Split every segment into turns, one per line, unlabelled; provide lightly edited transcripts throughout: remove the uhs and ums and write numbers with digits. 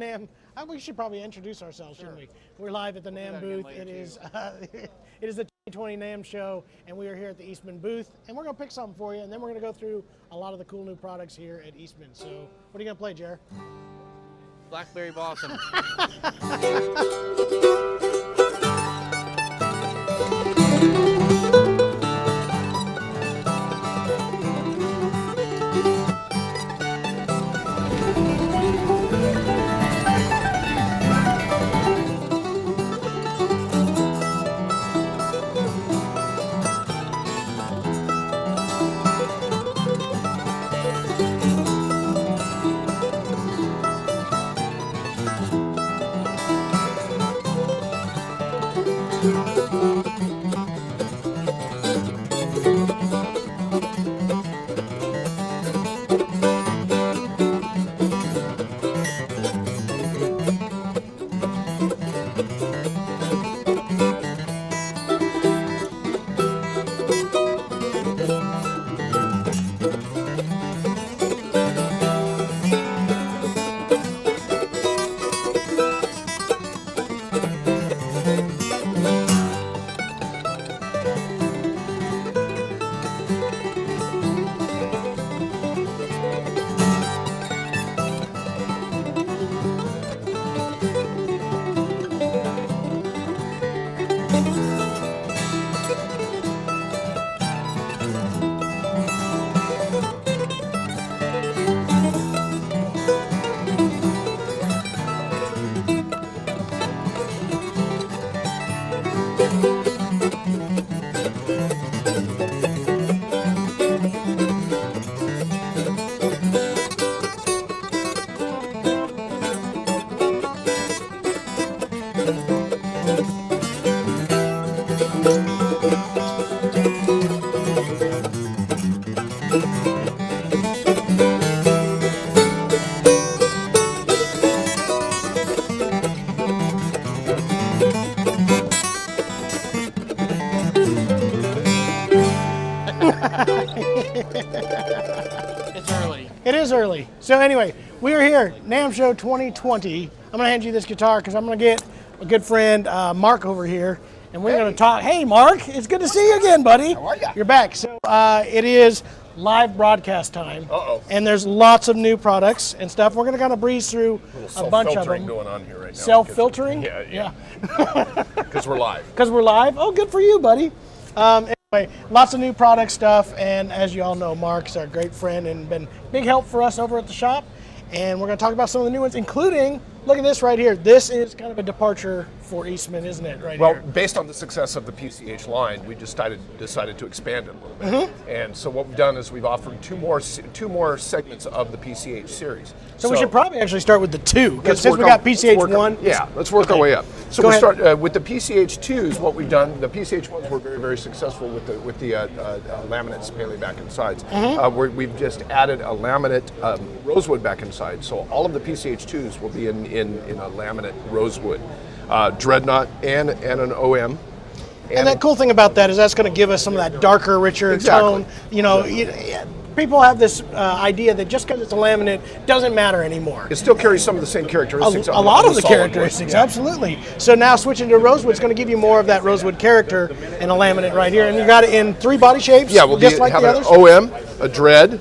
NAMM. We should probably introduce ourselves, shouldn't we? We're live at the NAMM booth. It is the 2020 NAMM Show, and we are here at the Eastman booth, and we're going to pick something for you, and then we're going to go through a lot of the cool new products here at Eastman. So, what are you going to play, Jer?
Blackberry Blossom. It's early.
It is early. So anyway, we are here, NAMM Show 2020. I'm going to hand you this guitar because I'm going to get a good friend, Mark, over here, and we're going to talk. Hey, Mark, it's good to see you again, buddy.
How are you?
You're back. So it is live broadcast time.
Uh-oh.
And there's lots of new products and stuff. We're going to kind of breeze through a bunch of them.
going on here right now.
Self-filtering?
Yeah. Because we're live.
Because we're live? Oh, good for you, buddy. Anyway, lots of new product stuff, and as you all know, Mark's our great friend and been big help for us over at the shop. And we're going to talk about some of the new ones, including, look at this right here. This is kind of a departure for Eastman, isn't it, right
Well,
here?
based on the success of the PCH line, we just decided to expand it a little bit. And so what we've done is we've offered two more segments of the PCH series.
So we should probably actually start with the two, because
let's
since we
work
got
on-
PCH
let's work
1.
on- Yeah, let's work our way up. So
Go
we
ahead.
start with the PCH 2s. What we've done, the PCH 1s were very, very successful with the laminates, paley back and sides. We've just added a laminate rosewood back and side. So all of the PCH 2s will be in a laminate rosewood. Dreadnought and an OM.
And that cool thing about that is that's going to give us some of that darker, richer
Exactly.
tone. You know, people have this idea that just because it's a laminate doesn't matter anymore.
It still carries some of the same characteristics.
A lot of the
solid wood.
characteristics,
Yeah.
absolutely. So now switching to rosewood is going to give you more of that rosewood character in a laminate right here. And you got it in 3 body shapes,
Yeah, we'll
just like
have
the
an
others.
OM, a Dread,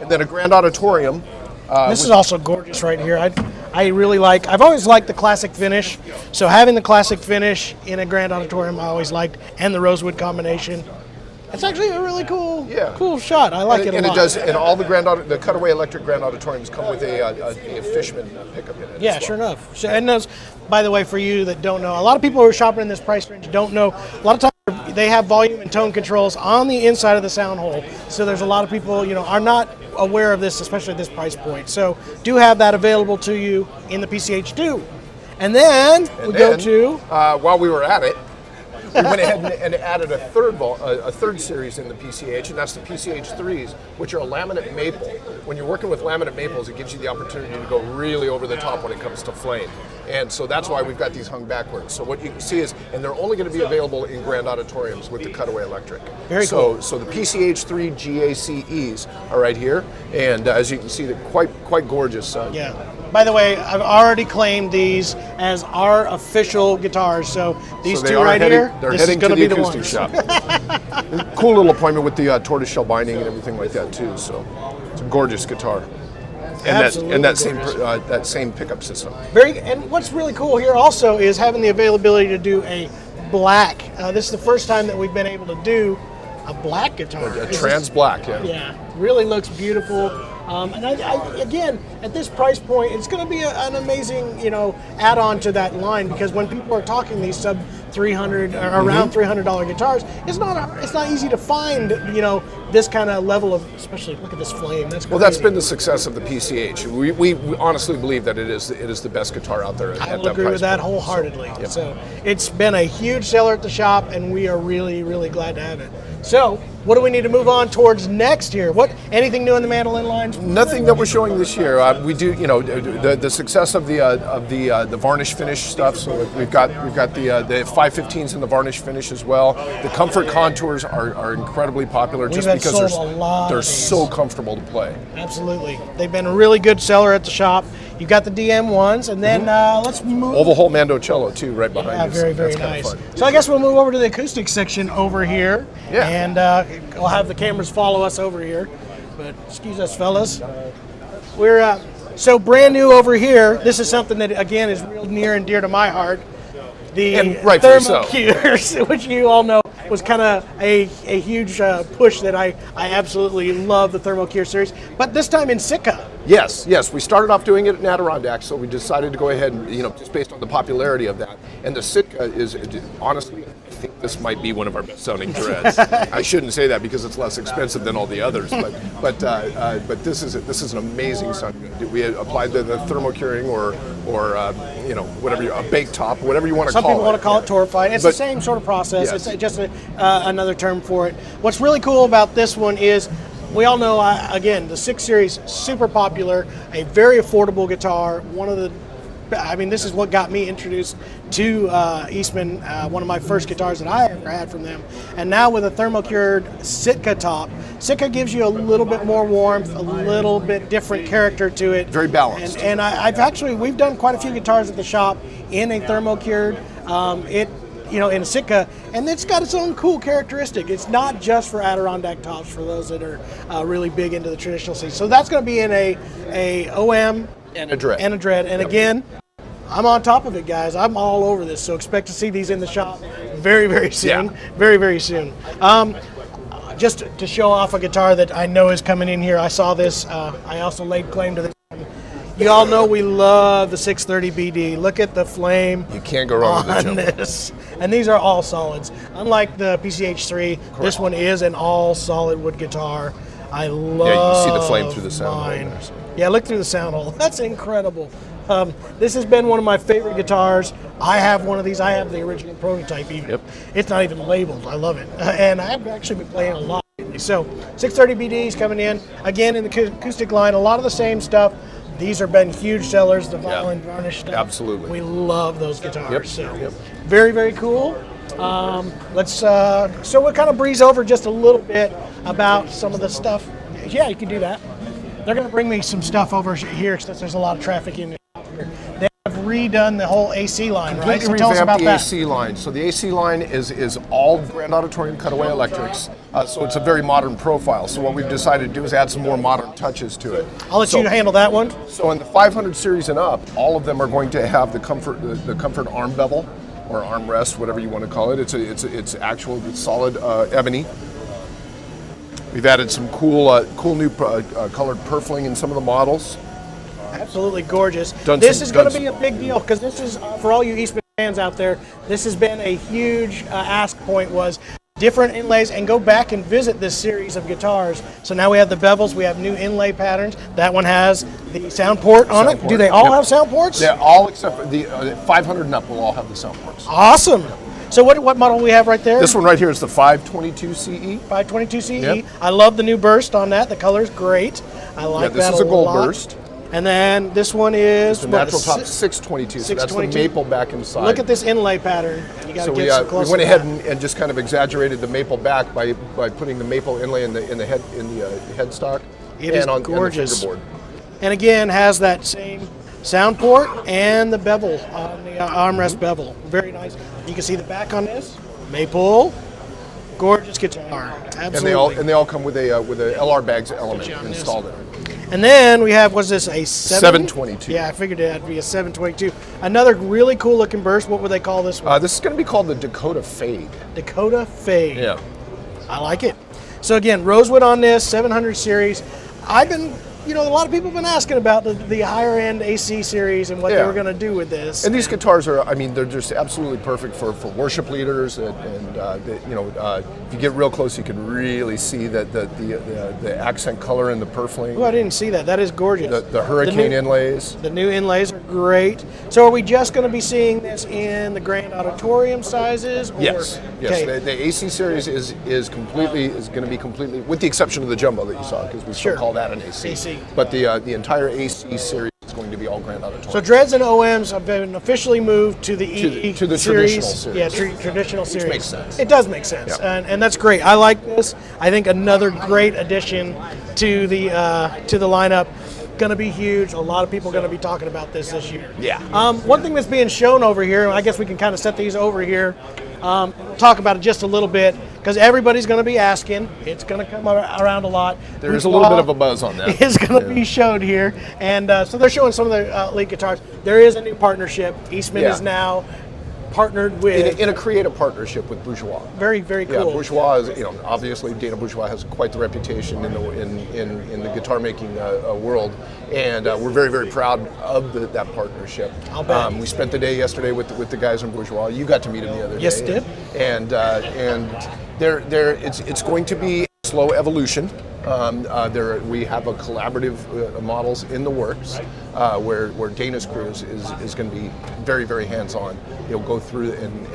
and then a Grand Auditorium.
This is also gorgeous right here. I really like, I've always liked the classic finish. So having the classic finish in a Grand Auditorium I always liked, and the rosewood combination. It's actually a really cool, cool shot. I like it a lot.
And it does, and all the cutaway electric Grand Auditoriums come with a Fishman pickup in it.
Yeah, sure enough. So, and those, by the way, for you that don't know, a lot of people who are shopping in this price range don't know. A lot of times they have volume and tone controls on the inside of the sound hole. So there's a lot of people, are not aware of this, especially at this price point. So do have that available to you in the PCH2. And then go to
while we were at it, we went ahead and added a third series in the PCH, and that's the PCH 3s, which are a laminate maple. When you're working with laminate maples, it gives you the opportunity to go really over the top when it comes to flame. And so that's why we've got these hung backwards. So what you can see is, and they're only going to be available in Grand Auditoriums with the cutaway electric.
Very cool.
So the PCH 3 GACEs are right here, and as you can see, they're quite gorgeous.
Yeah. By the way, I've already claimed these as our official guitars. So these
So they
two
are
right
heading,
here,
they're
this
heading
is going
to
to
the
be the
acoustic
ones.
shop. Cool little appointment with the tortoiseshell binding and everything like that too. So it's a gorgeous guitar. And that same pickup system.
And what's really cool here also is having the availability to do a black. This is the first time that we've been able to do a black guitar.
A trans black, yeah.
Yeah, really looks beautiful. And again, at this price point, it's going to be an amazing, add-on to that line, because when people are talking these sub $300 or around $300 guitars, it's not easy to find, this kind of level of, especially look at this flame. That's crazy.
Well, that's been the success of the PCH. We honestly believe that it is the best guitar out there at that price point.
I agree with that wholeheartedly.
Yep.
So it's been a huge seller at the shop, and we are really, really glad to have it. So what do we need to move on towards next year? Anything new in the mandolin lines?
Nothing that we're showing this year. We do, the success of the varnish finish stuff. So we've got the 515s in the varnish finish as well. The comfort contours are incredibly popular just because they're so comfortable to play.
Absolutely, they've been a really good seller at the shop. You've got the DM ones, and then let's move.
Oval hole Mandocello too, right behind us.
Yeah, very nice. So I guess we'll move over to the acoustic section over here.
Yeah.
And we'll have the cameras follow us over here. But excuse us, fellas. We're so brand new over here. This is something that again is real near and dear to my heart. The thermal cures, which you all know was kind of a huge push that I absolutely love the Thermo Cure series, but this time in Sitka.
Yes. We started off doing it in Adirondack, so we decided to go ahead and, just based on the popularity of that. And the Sitka is, honestly, I think this might be one of our best-selling threads. I shouldn't say that because it's less expensive than all the others, but this is an amazing sound. We applied the thermocuring or whatever a bake top, whatever you want to call it.
Some people want to call it torrefied. It's the same sort of process.
Yes.
It's just another term for it. What's really cool about this one is we all know, again, the 6 Series, super popular, a very affordable guitar. This is what got me introduced to Eastman, one of my first guitars that I ever had from them. And now with a thermocured Sitka top, Sitka gives you a little bit more warmth, a little bit different character to it.
Very balanced.
And we've done quite a few guitars at the shop in a thermocured. In Sitka, and it's got its own cool characteristic. It's not just for Adirondack tops for those that are really big into the traditional scene. So that's going to be in a OM
and a dread.
And again, I'm on top of it, guys. I'm all over this. So expect to see these in the shop very, very soon.
Yeah.
Very, very soon. Just to show off a guitar that I know is coming in here. I saw this. I also laid claim to this. You all know we love the 630 BD. Look at the flame.
You can't go wrong with
on this. And these are all solids. Unlike the PCH3, this one is an all solid wood guitar. I love.
Yeah, you see the flame through the sound hole.
Yeah, look through the sound hole. That's incredible. This has been one of my favorite guitars. I have one of these. I have the original prototype even.
Yep.
It's not even labeled. I love it. And I've actually been playing a lot. So 630 BD is coming in. Again, in the acoustic line, a lot of the same stuff. These have been huge sellers, the vinyl and varnish stuff.
Absolutely.
We love those guitars.
Yep.
Very, very cool. So we'll kind of breeze over just a little bit about some of the stuff. Yeah, you can do that. They're going to bring me some stuff over here since there's a lot of traffic in here. They have redone the whole AC line, right? So tell us about that.
AC line. So the AC line is all Grand Auditorium cutaway electrics. So it's a very modern profile. So what we've decided to do is add some more modern touches to it.
I'll let you handle that one.
So in the 500 series and up, all of them are going to have the comfort arm bevel or armrest, whatever you want to call it. It's solid ebony. We've added some cool new colored purfling in some of the models.
Absolutely gorgeous. This is going to be a big deal because this is, for all you Eastman fans out there, this has been a huge ask point was different inlays, and go back and visit this series of guitars. So now we have the bevels, we have new inlay patterns. That one has the sound port on it. Do they all have sound ports?
They're all except for the 500 and up will all have the sound ports.
Awesome. So what model we have right there?
This one right here is the 522 CE.
522 CE.
Yep.
I love the new burst on that. The color's great. I like that a lot.
This is a gold burst.
And then this one is
the natural top 622. So that's the maple back inside.
Look at this inlay pattern. You got to get some closer.
We went ahead and just kind of exaggerated the maple back by putting the maple inlay in the headstock.
It is gorgeous.
And the fingerboard.
And again, has that same sound port and the bevel on the armrest bevel. Very nice. You can see the back on this. Maple. Gorgeous guitar. Absolutely.
And they all come with a LR bags element installed in it.
And then we have, what's this, a
722.
Yeah, I figured it'd be a 722. Another really cool looking burst. What would they call this one?
This is going to be called the Dakota Fade.
Dakota Fade.
Yeah.
I like it. So again, rosewood on this, 700 series. I've been, a lot of people have been asking about the higher end AC series and what they were going to do with this.
And these guitars are, they're just absolutely perfect for worship leaders, and if you get real close, you can really see that the accent color in the purfling.
Oh, I didn't see that. That is gorgeous.
The hurricane inlays.
The new inlays are great. So are we just going to be seeing this in the grand auditorium sizes? Or?
Yes.
Okay.
The AC series is going to be completely, with the exception of the jumbo that you saw, because we still call that an AC. But the entire AC series is going to be all grand auditorium.
So dreads and OMs have been officially moved to the E
to the
series.
traditional series.
Yeah, traditional series.
Which makes sense.
It does make sense,
Yeah.
and that's great. I like this. I think another great addition to the lineup. Going to be huge. A lot of people are going to be talking about this year.
Yeah.
One thing that's being shown over here, I guess we can kind of set these over here. Talk about it just a little bit, because everybody's going to be asking. It's going to come around a lot.
There is a little bit of a buzz on that.
It's going to be showed here, and so they're showing some of the lead guitars. There is a new partnership. Eastman is now partnered with
in a creative partnership with Bourgeois.
Very, very cool.
Yeah, Bourgeois is, obviously Dana Bourgeois has quite the reputation in the guitar making world, and we're very, very proud of that partnership.
I'll bet.
We spent the day yesterday with the guys in Bourgeois. You got to meet them the other day.
Yes, did.
And it's going to be a slow evolution. We have a collaborative models in the works where Dana's crew is going to be very, very hands-on. He'll go through and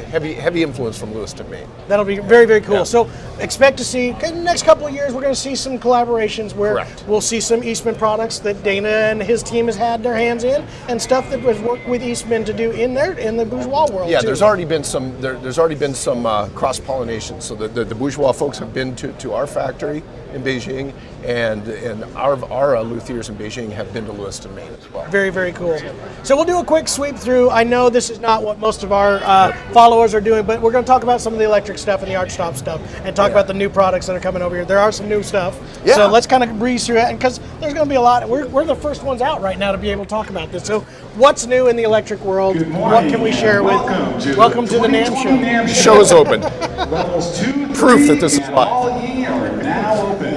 heavy influence from Lewiston, Maine.
That'll be very, very cool.
Yeah.
So expect to see, in the next couple of years, we're going to see some collaborations where
Correct.
we'll see some Eastman products that Dana and his team has had their hands in, and stuff that was worked with Eastman to do in the Bourgeois world.
Yeah,
too.
there's already been some cross pollination. So the Bourgeois folks have been to our factory in Beijing, and our luthiers in Beijing have been to Lewiston, Maine as well.
Very, very cool. So we'll do a quick sweep through. I know this is not what most of our followers are doing, but we're going to talk about some of the electric stuff and the Archstop stuff, and talk about the new products that are coming over here. There are some new stuff.
Yeah.
So let's kind of breeze through it, because there's going to be a lot. We're the first ones out right now to be able to talk about this. So what's new in the electric world? What can we share with? Welcome to the NAMM Show.
The show is open.
Levels 2,
Proof that this is live.
all ye are now open.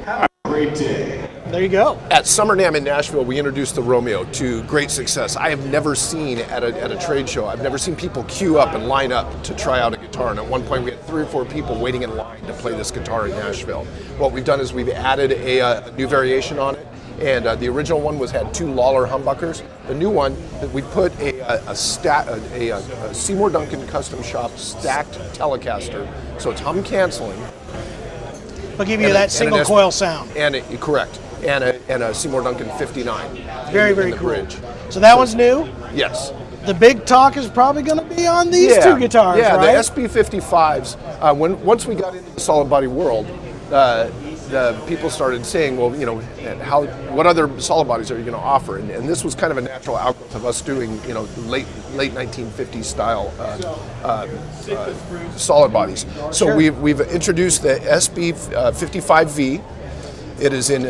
Have a great day.
There you go.
At Summer NAMM in Nashville, we introduced the Romeo to great success. I have never seen at a trade show, I've never seen people queue up and line up to try out a guitar. And at one point, we had 3 or 4 people waiting in line to play this guitar in Nashville. What we've done is we've added a new variation on it. And the original one had 2 Lawler humbuckers. The new one, we put a Seymour Duncan custom shop stacked Telecaster, so it's hum canceling.
I'll give you that single coil sound.
Correct. And a Seymour Duncan 59.
Very, very
in the
cool.
bridge.
So that one's new.
Yes.
The big talk is probably going to be on these 2 guitars,
yeah,
right?
the SB55s. Once we got into the solid body world, the people started saying, well, what other solid bodies are you going to offer? And this was kind of a natural outgrowth of us doing, late 1950s style solid bodies. So
Sure.
we've introduced the SB55V. It is in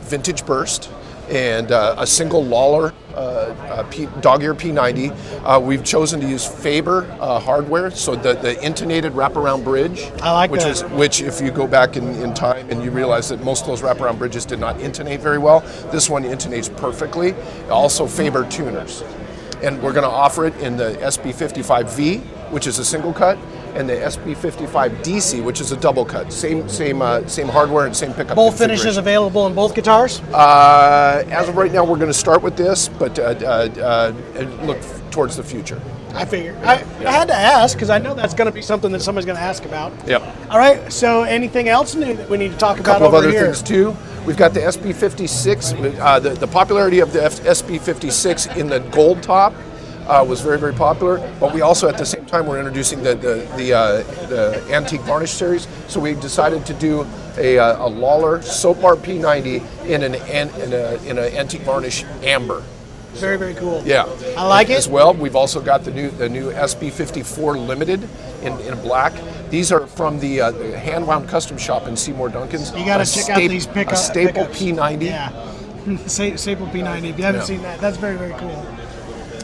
vintage burst and a single Lawler dog ear P90. We've chosen to use Faber hardware, so the intonated wraparound bridge.
I like that.
Which if you go back in time and you realize that most of those wraparound bridges did not intonate very well, this one intonates perfectly. Also Faber tuners. And we're going to offer it in the SB55V, which is a single cut, and the SB55 DC, which is a double cut. Same hardware and same pickup.
Both finishes available in both guitars?
As of right now, we're going to start with this, but look towards the future.
I figured. I had to ask, because I know that's going to be something that somebody's going to ask about.
Yep.
All right, so anything else new that we need to talk about
A couple of
over
other
here?
things too. We've got the SB56. The popularity of the SB56 in the gold top was very, very popular. But we also, at the same time, we're introducing the antique varnish series. So we decided to do a Lawler Soap Bar P90 in an antique varnish amber.
Very, very cool.
Yeah,
I like it.
As well, we've also got the new SB54 Limited in black. These are from the hand wound custom shop in Seymour Duncan's.
You got to check out these
a staple
pickups.
P90.
Yeah, staple P90. If you haven't seen that, that's very, very cool.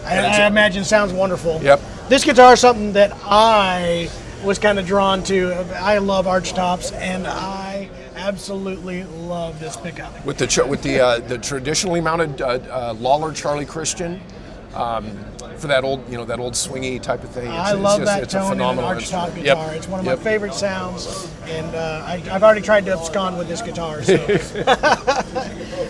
I imagine sounds wonderful.
Yep.
This guitar is something that I was kind of drawn to. I love arch tops, and I absolutely love this pickup.
With the traditionally mounted Lawler Charlie Christian, for that old swingy type of thing.
I love that
it's a
tone in an
phenomenal
arch top
instrument.
guitar.
Yep.
It's one of my favorite sounds, and I've already tried to abscond with this guitar. So.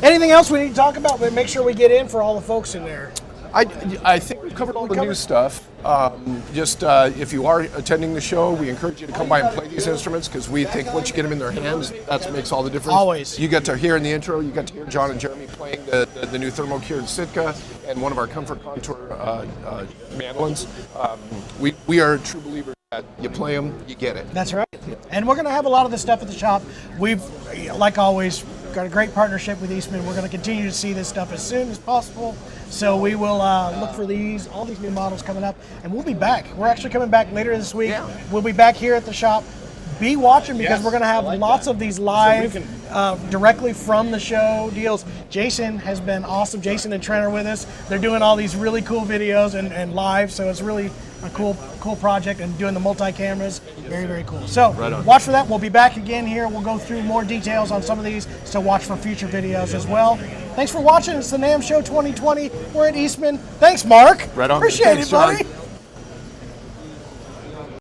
Anything else we need to talk about? But make sure we get in for all the folks in there.
I think we've covered all the new stuff. If you are attending the show, we encourage you to come by and play these instruments, because we think once you get them in their hands, that makes all the difference.
Always.
You get to hear in the intro, you get to hear John and Jeremy playing the new thermo-cured Sitka and one of our Comfort Contour mandolins. We are true believers that you play them, you get it.
That's right. And we're going to have a lot of this stuff at the shop. We've, like always, got a great partnership with Eastman. We're going to continue to see this stuff as soon as possible. So we will look for all these new models coming up, and we'll be back. We're actually coming back later this week.
Yeah.
We'll be back here at the shop. Be watching, because we're going to have lots of these live, directly from the show deals. Jason has been awesome. Jason and Trent are with us. They're doing all these really cool videos and live, so it's really a cool project, and doing the multi-cameras. Very, very cool. So watch for that. We'll be back again here. We'll go through more details on some of these, so watch for future videos as well. Thanks for watching. It's the NAMM Show 2020. We're at Eastman. Thanks, Mark.
Right on.
Appreciate it, buddy.